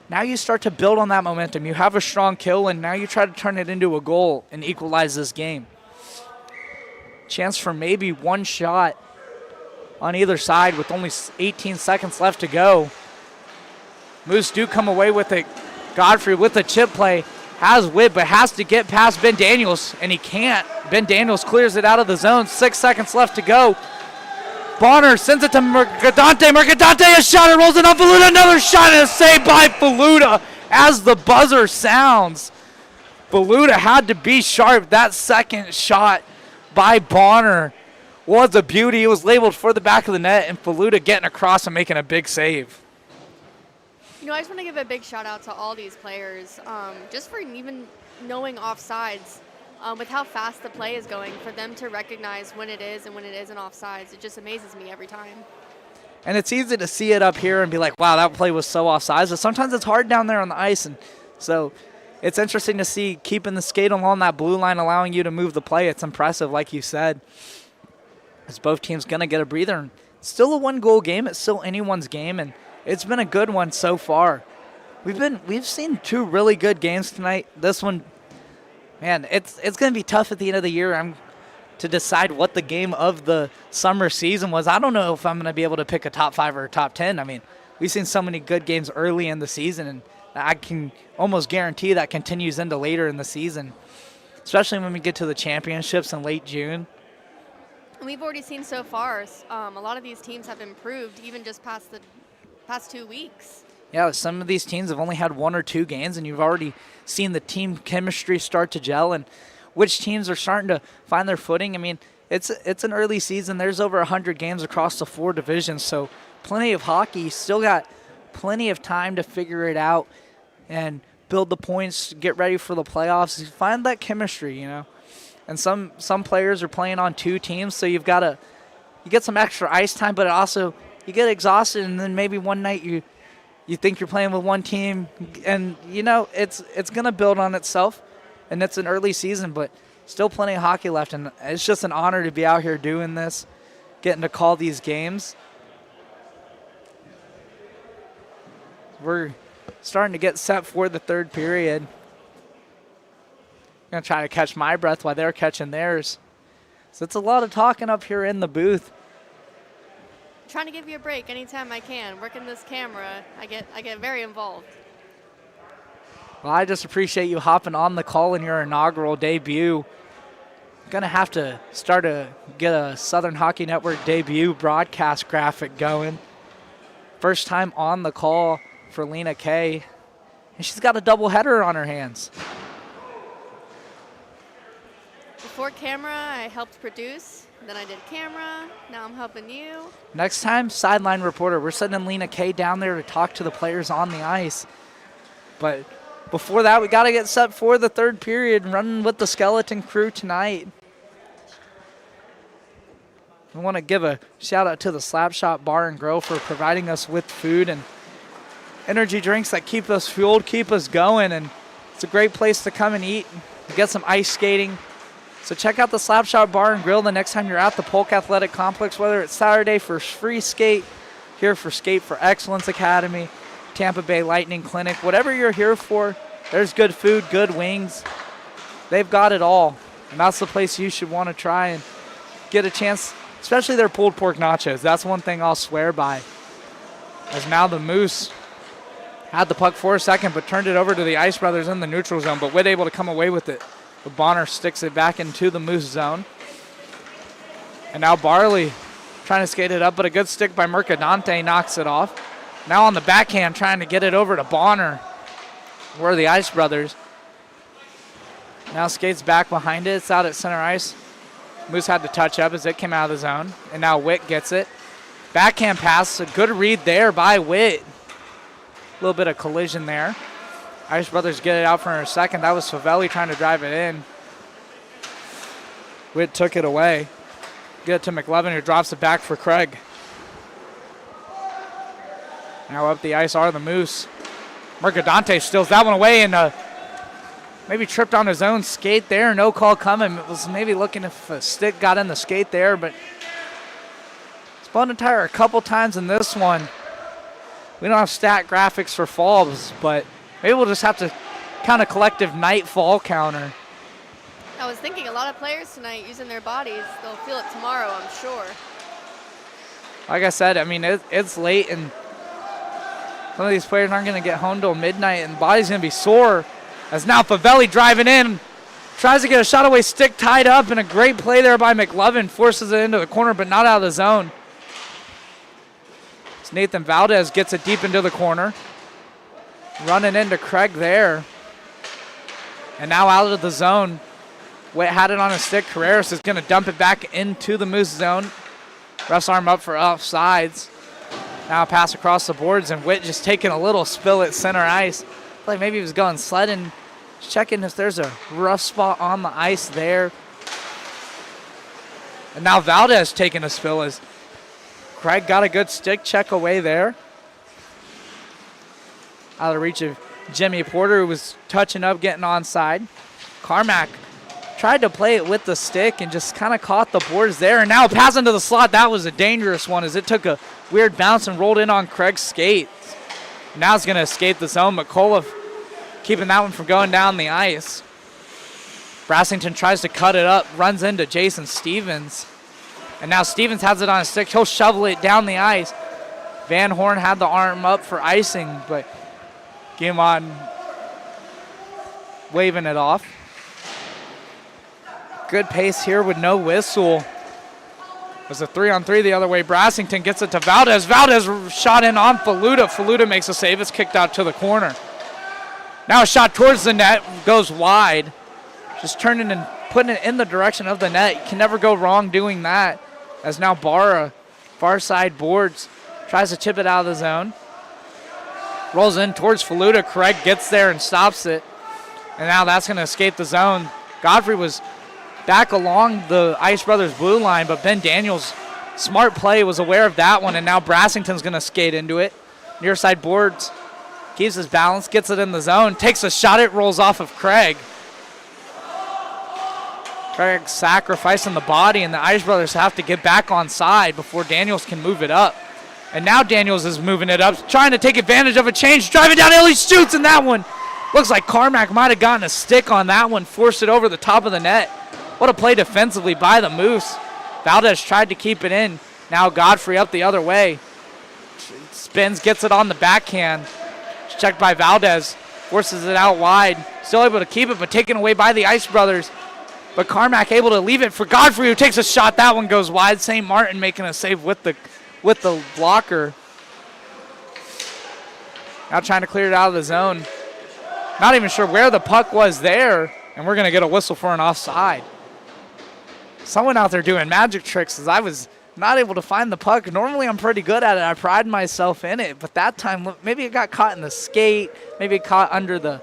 now you start to build on that momentum. You have a strong kill, and now you try to turn it into a goal and equalize this game. Chance for maybe one shot on either side with only 18 seconds left to go. Moose do come away with it. Godfrey with the chip play. Has wit, but has to get past Ben Daniels, and he can't. Ben Daniels clears it out of the zone. 6 seconds left to go. Bonner sends it to Mercadante. Mercadante, a shot, and rolls it on Faluda. Another shot, and a save by Faluda as the buzzer sounds. Faluda had to be sharp. That second shot by Bonner was a beauty. It was labeled for the back of the net, and Faluda getting across and making a big save. You know, I just want to give a big shout out to all these players, just for even knowing offsides, with how fast the play is going, for them to recognize when it is and when it isn't offsides. It just amazes me every time. And it's easy to see it up here and be like, wow, that play was so offsides, but sometimes it's hard down there on the ice, and so it's interesting to see keeping the skate along that blue line, allowing you to move the play. It's impressive, like you said, as both teams going to get a breather. still a 1-goal game. It's still anyone's game, and it's been a good one so far. We've seen 2 really good games tonight. This one, man, it's going to be tough at the end of the year to decide what the game of the summer season was. I don't know if I'm going to be able to pick a top 5 or a top 10. I mean, we've seen so many good games early in the season, and I can almost guarantee that continues into later in the season, especially when we get to the championships in late June. We've already seen so far, a lot of these teams have improved even just past 2 weeks. Yeah, some of these teams have only had 1 or 2 games, and you've already seen the team chemistry start to gel and which teams are starting to find their footing. I mean, it's an early season. There's over 100 games across the 4 divisions, so plenty of hockey. Still got plenty of time to figure it out and build the points, get ready for the playoffs, find that chemistry, And some players are playing on 2 teams, so you get some extra ice time, but also you get exhausted, and then maybe one night you think you're playing with one team, and it's going to build on itself, and it's an early season, but still plenty of hockey left, and it's just an honor to be out here doing this, getting to call these games. We're starting to get set for the 3rd period. I'm going to try to catch my breath while they're catching theirs. So it's a lot of talking up here in the booth. Trying to give you a break anytime I can. Working this camera, I get very involved. Well, I just appreciate you hopping on the call in your inaugural debut. Going to have to start to get a Southern Hockey Network debut broadcast graphic going. First time on the call for Lenah Kaye, and she's got a doubleheader on her hands. Before camera, I helped produce. Then I did camera. Now I'm helping you. Next time, sideline reporter. We're sending Lenah Kaye down there to talk to the players on the ice. But before that, we got to get set for the 3rd period, running with the skeleton crew tonight. We want to give a shout out to the Slapshot Bar and Grill for providing us with food and energy drinks that keep us fueled, keep us going, and it's a great place to come and eat and get some ice skating. So check out the Slapshot Bar and Grill the next time you're at the Polk Athletic Complex, whether it's Saturday for free skate, here for Skate for Excellence Academy, Tampa Bay Lightning Clinic, whatever you're here for, there's good food, good wings. They've got it all, and that's the place you should want to try and get a chance, especially their pulled pork nachos. That's one thing I'll swear by. As now the Moose had the puck for a second, but turned it over to the Ice Brothers in the neutral zone, but Witt able to come away with it. But Bonner sticks it back into the Moose zone. And now Barley trying to skate it up, but a good stick by Mercadante knocks it off. Now on the backhand trying to get it over to Bonner, where the Ice Brothers. Now skates back behind it. It's out at center ice. Moose had to touch up as it came out of the zone. And now Witt gets it. Backhand pass, a good read there by Witt. A little bit of collision there. Ice Brothers get it out for a second. That was Favelli trying to drive it in. Witt took it away. Get it to McLevin, who drops it back for Craig. Now up the ice are the Moose. Mercadante steals that one away and maybe tripped on his own skate there. No call coming. It was maybe looking if a stick got in the skate there, but spun a tire a couple times in this one. We don't have stat graphics for falls, but maybe we'll just have to count a collective night fall counter. I was thinking a lot of players tonight using their bodies. They'll feel it tomorrow, I'm sure. Like I said, I mean, it's late, and some of these players aren't going to get home till midnight, and the body's going to be sore. As now Favelli driving in, tries to get a shot away stick tied up, and a great play there by McLevin. Forces it into the corner, but not out of the zone. It's Nathan Valdez gets it deep into the corner. Running into Craig there. And now out of the zone. Witt had it on his stick. Carreras is going to dump it back into the Moose zone. Ref's arm up for offsides. Now a pass across the boards, and Witt just taking a little spill at center ice. Like maybe he was going sledding. Just checking if there's a rough spot on the ice there. And now Valdez taking a spill as Craig got a good stick check away there. Out of reach of Jimmy Porter, who was touching up, getting onside. Carmack tried to play it with the stick and just kind of caught the boards there. And now a pass into the slot. That was a dangerous one as it took a weird bounce and rolled in on Craig's skate. Now it's going to escape the zone. McCullough keeping that one from going down the ice. Brassington tries to cut it up, runs into Jason Stevens. And now Stevens has it on his stick. He'll shovel it down the ice. Van Horn had the arm up for icing, but Guillemot waving it off. Good pace here with no whistle. It was a 3-on-3 the other way. Brassington gets it to Valdez. Valdez shot in on Faluda. Faluda makes a save. It's kicked out to the corner. Now a shot towards the net goes wide. Just turning and putting it in the direction of the net. You can never go wrong doing that. As now Barra, far side boards, tries to chip it out of the zone. Rolls in towards Faluda. Craig gets there and stops it. And now that's going to escape the zone. Godfrey was back along the Ice Brothers blue line, but Ben Daniels, smart play, was aware of that one, and now Brassington's going to skate into it. Near side boards, keeps his balance, gets it in the zone, takes a shot, it rolls off of Craig. Craig sacrificing the body, and the Ice Brothers have to get back on side before Daniels can move it up. And now Daniels is moving it up, trying to take advantage of a change, driving down hill, he shoots, and that one looks like Carmack might have gotten a stick on that one, forced it over the top of the net. What a play defensively by the Moose. Valdez tried to keep it in. Now Godfrey up the other way. Spins, gets it on the backhand. It's checked by Valdez, forces it out wide. Still able to keep it, but taken away by the Ice Brothers. But Carmack able to leave it for Godfrey, who takes a shot. That one goes wide. St. Martin making a save with the blocker. Now trying to clear it out of the zone. Not even sure where the puck was there, and we're going to get a whistle for an offside. Someone out there doing magic tricks as I was not able to find the puck. Normally I'm pretty good at it. I pride myself in it, but that time maybe it got caught in the skate, maybe it caught under the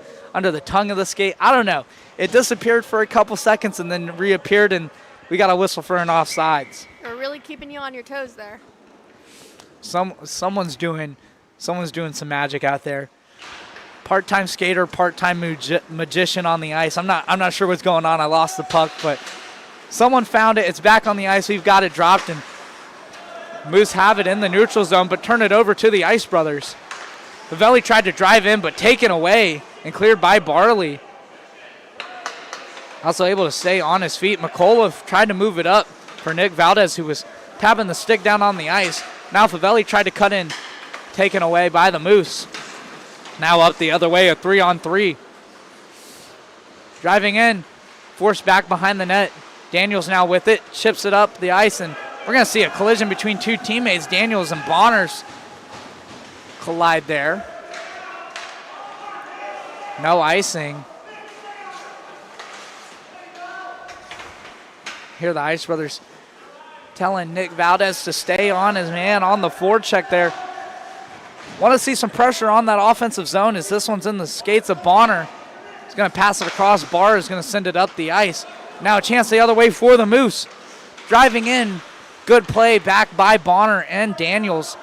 tongue of the skate. I don't know. It disappeared for a couple seconds and then reappeared, and we got a whistle for an offsides. They're really keeping you on your toes there. Someone's doing some magic out there. Part-time skater, part-time magician on the ice. I'm not sure what's going on. I lost the puck, but someone found it. It's back on the ice. We've got it dropped, and Moose have it in the neutral zone, but turn it over to the Ice Brothers. Pavelli tried to drive in, but taken away and cleared by Barley. Also able to stay on his feet. McCullough tried to move it up for Nick Valdez, who was tapping the stick down on the ice. Now Pavelli tried to cut in, taken away by the Moose. Now up the other way, a 3-on-3. Driving in, forced back behind the net. Daniels now with it, chips it up the ice, and we're going to see a collision between two teammates. Daniels and Bonners collide there. No icing. Here the Ice Brothers telling Nick Valdez to stay on his man on the forecheck there. Want to see some pressure on that offensive zone as this one's in the skates of Bonner. He's going to pass it across. Barr is going to send it up the ice. Now a chance the other way for the Moose. Driving in. Good play back by Bonner and Daniels.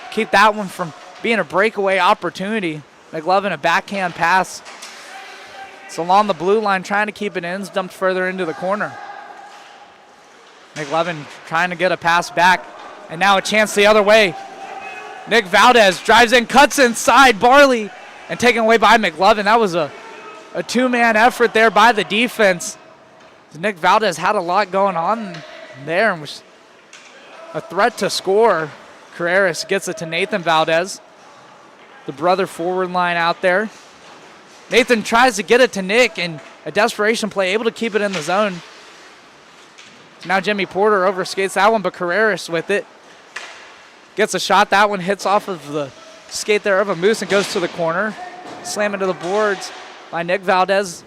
Keep that one from being a breakaway opportunity. McLovin a backhand pass. It's along the blue line trying to keep it in. It's dumped further into the corner. McLovin trying to get a pass back. And now a chance the other way. Nick Valdez drives in, cuts inside Barley, and taken away by McLovin. That was a two-man effort there by the defense. Nick Valdez had a lot going on there and was a threat to score. Carreras gets it to Nathan Valdez. The brother forward line out there. Nathan tries to get it to Nick, and a desperation play, able to keep it in the zone. Now Jimmy Porter overskates that one, but Carreras with it. Gets a shot. That one hits off of the skate there of a Moose and goes to the corner. Slam into the boards by Nick Valdez.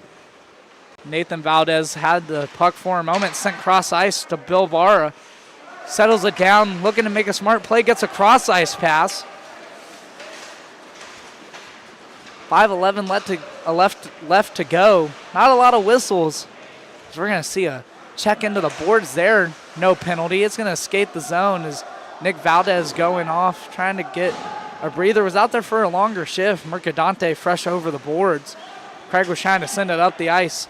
Nathan Valdez had the puck for a moment, sent cross ice to Bill Barra. Settles it down, looking to make a smart play, gets a cross ice pass. 5:11 left to go. Not a lot of whistles. So we're going to see a check into the boards there. No penalty. It's going to escape the zone as Nick Valdez going off, trying to get a breather. Was out there for a longer shift. Mercadante fresh over the boards. Craig was trying to send it up the ice.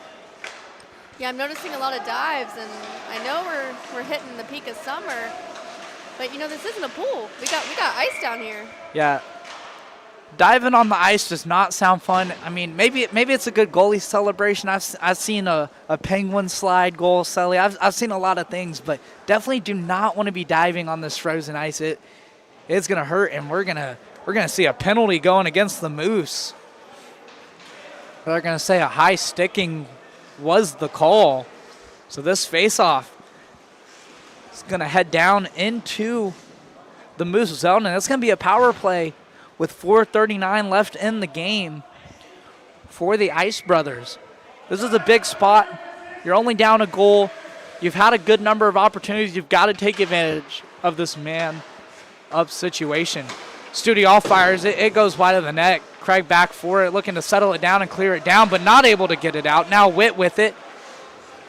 Yeah, I'm noticing a lot of dives, and I know we're hitting the peak of summer, but you know this isn't a pool. We got ice down here. Yeah. Diving on the ice does not sound fun. I mean, maybe it's a good goalie celebration. I've seen a penguin slide goal celly. I've seen a lot of things, but definitely do not want to be diving on this frozen ice. It's gonna hurt, and we're gonna see a penalty going against the Moose. They're gonna say a high sticking was the call. So this face-off is gonna head down into the Moose zone, and it's gonna be a power play with 4:39 left in the game for the Ice Brothers. This is a big spot. You're only down a goal. You've had a good number of opportunities. You've got to take advantage of this man-up situation. Studio fires it. It goes wide of the net. Craig back for it, looking to settle it down and clear it down, but not able to get it out. Now Witt with it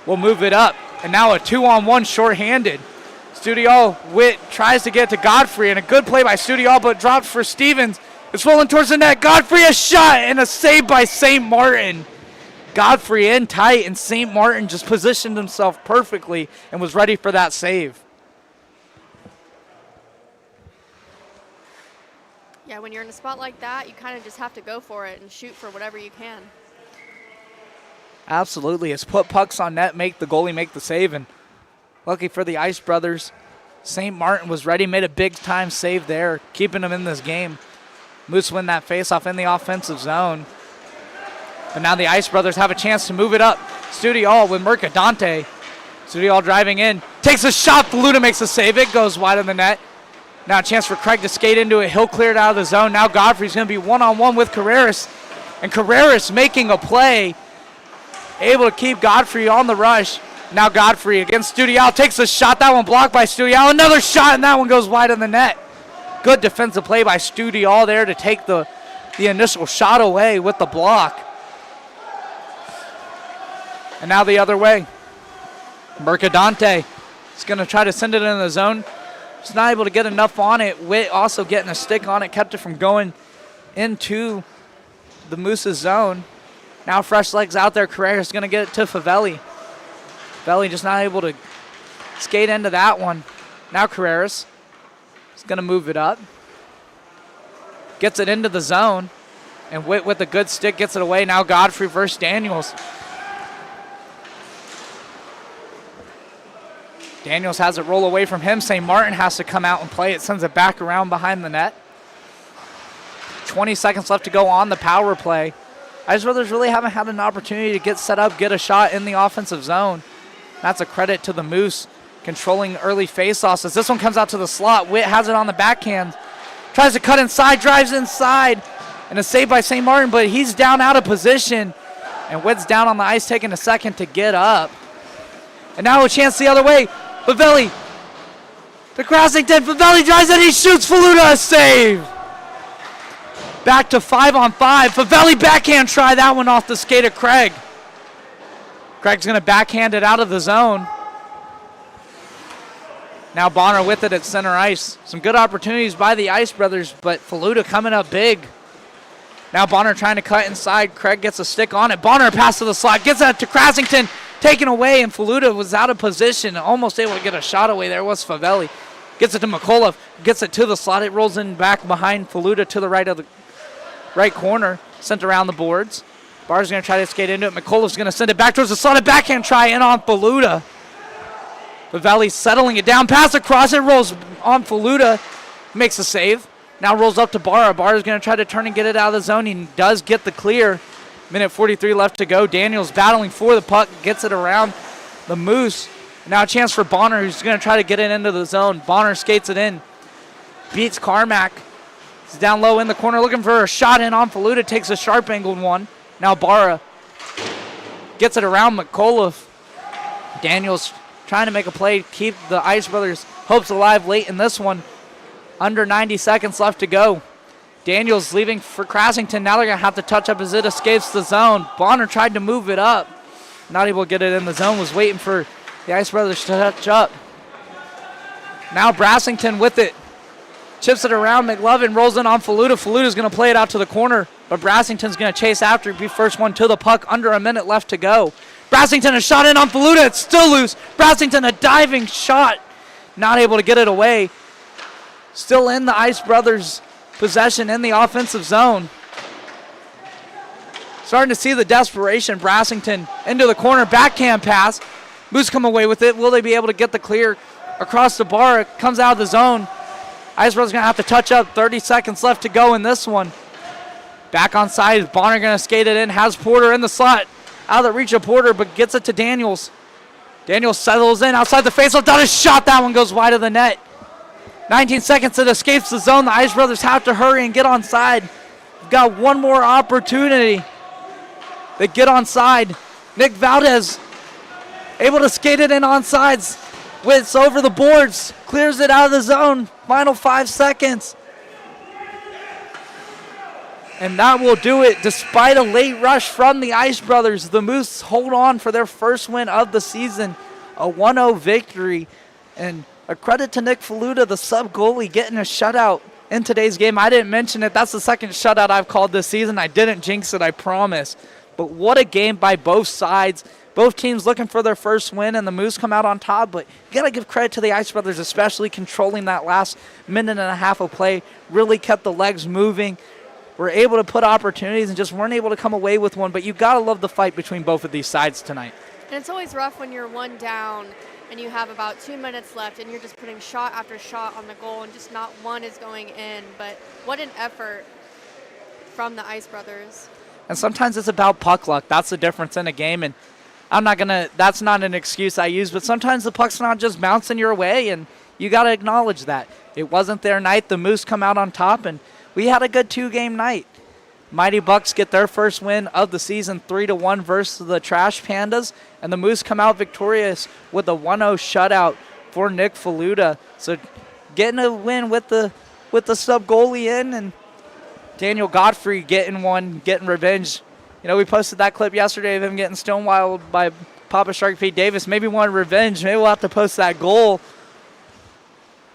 will move it up. And now a 2-on-1 shorthanded. Studio, Witt tries to get to Godfrey, and a good play by Studio, but dropped for Stevens. It's rolling towards the net. Godfrey, a shot, and a save by St. Martin. Godfrey in tight, and St. Martin just positioned himself perfectly and was ready for that save. Yeah, when you're in a spot like that, you kind of just have to go for it and shoot for whatever you can. Absolutely. It's put pucks on net, make the goalie make the save, and lucky for the Ice Brothers, St. Martin was ready, made a big-time save there, keeping them in this game. Moose win that faceoff in the offensive zone. But now the Ice Brothers have a chance to move it up. Studio with Mercadante. Studio driving in. Takes a shot. Faluda makes a save. It goes wide of the net. Now a chance for Craig to skate into it. He'll clear it out of the zone. Now Godfrey's going to be one-on-one with Carreras. And Carreras making a play. Able to keep Godfrey on the rush. Now Godfrey against Studio. Takes a shot. That one blocked by Studio. Another shot, and that one goes wide of the net. Good defensive play by Studio there to take the initial shot away with the block. And now the other way. Mercadante is going to try to send it in the zone. He's not able to get enough on it. Witt also getting a stick on it, kept it from going into the Moose's zone. Now fresh legs out there. Carrera is going to get it to Favelli. Favelli just not able to skate into that one. Now Carreras is going to move it up. Gets it into the zone. And Witt with a good stick gets it away. Now Godfrey versus Daniels. Daniels has it roll away from him. St. Martin has to come out and play it. Sends it back around behind the net. 20 seconds left to go on the power play. Ice Brothers really haven't had an opportunity to get set up, get a shot in the offensive zone. That's a credit to the Moose controlling early faceoffs. As this one comes out to the slot, Witt has it on the backhand. Tries to cut inside, drives inside. And a save by St. Martin, but he's down out of position. And Witt's down on the ice, taking a second to get up. And now a chance the other way. Favelli to Crossington. Favelli drives and he shoots. Faluda, a save. Back to 5-on-5. Favelli backhand try. That one off the skate of Craig. Craig's going to backhand it out of the zone. Now Bonner with it at center ice. Some good opportunities by the Ice Brothers, but Faluda coming up big. Now Bonner trying to cut inside. Craig gets a stick on it. Bonner pass to the slot. Gets that to Crossington. Taken away, and Faluda was out of position. Almost able to get a shot away. There was Favelli. Gets it to McAuliffe. Gets it to the slot. It rolls in back behind Faluda to the right corner. Sent around the boards. Barr's going to try to skate into it. McAuliffe's going to send it back towards the slot. A backhand try in on Faluda. Favelli settling it down. Pass across. It rolls on Faluda. Makes a save. Now rolls up to Barra. Barra's going to try to turn and get it out of the zone. He does get the clear. Minute 43 left to go. Daniels battling for the puck. Gets it around the Moose. Now a chance for Bonner, who's going to try to get it into the zone. Bonner skates it in. Beats Carmack. He's down low in the corner looking for a shot in on Faluda. Takes a sharp angled one. Now Barra gets it around McAuliffe. Daniels trying to make a play. Keep the Ice Brothers' hopes alive late in this one. Under 90 seconds left to go. Daniels leaving for Crossington. Now they're going to have to touch up as it escapes the zone. Bonner tried to move it up. Not able to get it in the zone. Was waiting for the Ice Brothers to touch up. Now Brassington with it. Chips it around. McLovin rolls in on Faluda. Faluda's going to play it out to the corner. But Brassington's going to chase after. Be first one to the puck. Under a minute left to go. Brassington a shot in on Faluda. It's still loose. Brassington a diving shot. Not able to get it away. Still in the Ice Brothers' possession in the offensive zone. Starting to see the desperation. Brassington into the corner. Backhand pass. Moose come away with it. Will they be able to get the clear across the bar? It comes out of the zone. Ice Brothers going to have to touch up. 30 seconds left to go in this one. Back on side. Bonner going to skate it in. Has Porter in the slot. Out of the reach of Porter, but gets it to Daniels. Daniels settles in outside the faceoff. Down a shot. That one goes wide of the net. 19 seconds. It escapes the zone. The Ice Brothers have to hurry and get onside. We've got one more opportunity. They get onside. Nick Valdez able to skate it in onsides. Wits over the boards. Clears it out of the zone. Final 5 seconds. And that will do it. Despite a late rush from the Ice Brothers, the Moose hold on for their first win of the season. A 1-0 victory. And a credit to Nick Faluda, the sub goalie, getting a shutout in today's game. I didn't mention it. That's the second shutout I've called this season. I didn't jinx it, I promise. But what a game by both sides. Both teams looking for their first win, and the Moose come out on top. But you got to give credit to the Ice Brothers, especially controlling that last minute and a half of play. Really kept the legs moving. Were able to put opportunities and just weren't able to come away with one. But you got to love the fight between both of these sides tonight. And it's always rough when you're one down and you have about 2 minutes left and you're just putting shot after shot on the goal and just not one is going in. But what an effort from the Ice Brothers. And sometimes it's about puck luck. That's the difference in a game. And that's not an excuse I use, but sometimes the puck's not just bouncing your way, and you got to acknowledge that. It wasn't their night. The Moose come out on top, and we had a good 2-game night. Mighty Bucks get their first win of the season, 3-1 versus the Trash Pandas, and the Moose come out victorious with a 1-0 shutout for Nick Faluda. So getting a win with the sub goalie in, and Daniel Godfrey getting revenge. You know, we posted that clip yesterday of him getting stonewalled by Papa Shark Pete Davis. Maybe wanted revenge. Maybe we'll have to post that goal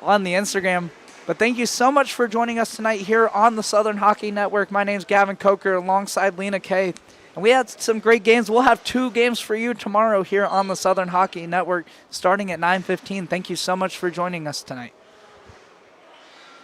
on the Instagram. But thank you so much for joining us tonight here on the Southern Hockey Network. My name's Gavin Coker alongside Lenah, Kaye. And we had some great games. We'll have 2 games for you tomorrow here on the Southern Hockey Network starting at 9:15. Thank you so much for joining us tonight.